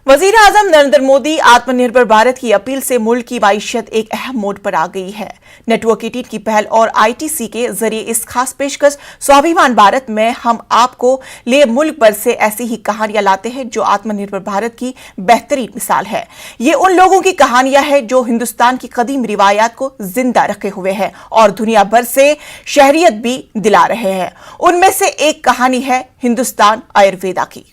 वजीर आजम नरेंद्र मोदी आत्मनिर्भर भारत की अपील से मुल्क की माईशत एक अहम मोड़ पर आ गई है। नेटवर्क 18 की पहल और आईटीसी के जरिए इस खास पेशकश स्वाभिमान भारत में हम आपको लिए मुल्क भर से ऐसी ही कहानियां लाते हैं जो आत्मनिर्भर भारत की बेहतरीन मिसाल है। ये उन लोगों की कहानियां हैं जो हिंदुस्तान की कदीम रिवायात को जिंदा रखे हुए हैं और दुनिया भर से शहरियत भी दिला रहे हैं। उनमें से एक कहानी है हिंदुस्तान आयुर्वेदा की।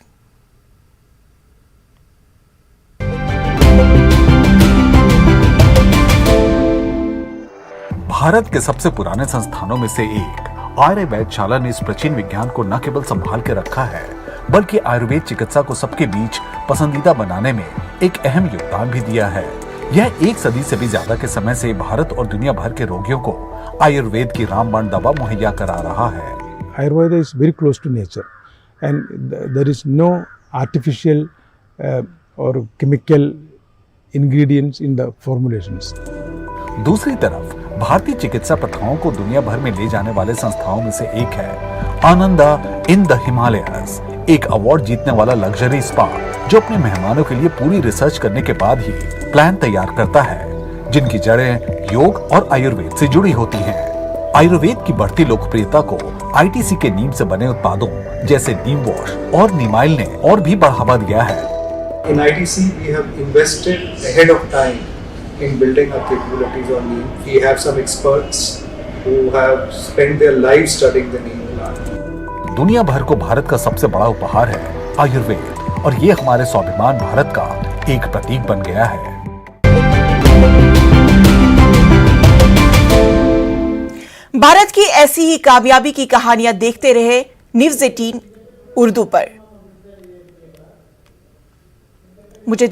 भारत के सबसे पुराने संस्थानों में से एक आयुर्वेदशाला ने इस प्राचीन विज्ञान को न केवल संभाल के रखा है, बल्कि आयुर्वेद चिकित्सा को सबके बीच पसंदीदा बनाने में एक अहम योगदान भी दिया है। यह एक सदी से भी ज्यादा के समय से भारत और दुनिया भर के रोगियों को आयुर्वेद की रामबाण दवा मुहैया करा रहा है। Ayurveda is very close to nature and there is no artificial or chemical ingredients in the formulations. दूसरी तरफ भारतीय चिकित्सा प्रथाओं को दुनिया भर में ले जाने वाले संस्थाओं में से एक है आनंदा इन द हिमालयाज, एक अवार्ड जीतने वाला लग्जरी स्पा जो अपने मेहमानों के लिए पूरी रिसर्च करने के बाद ही प्लान तैयार करता है, जिनकी जड़ें योग और आयुर्वेद से जुड़ी होती हैं। आयुर्वेद की बढ़ती लोकप्रियता को आईटीसी के नीम से बने उत्पादों जैसे नीम वॉश और नीमाइल ने और भी बढ़ावा दिया है। In ITC, we have invested ahead of time in building our capabilities on neem. We have some experts who have spent their lives studying the neem plant. दुनिया भर को भारत का सबसे बड़ा उपहार है आयुर्वेद और ये हमारे स्वाभिमान भारत का एक प्रतीक बन गया है। भारत की ऐसी ही कामयाबी की कहानियां देखते रहे न्यूज़ 18 उर्दू पर। मुझे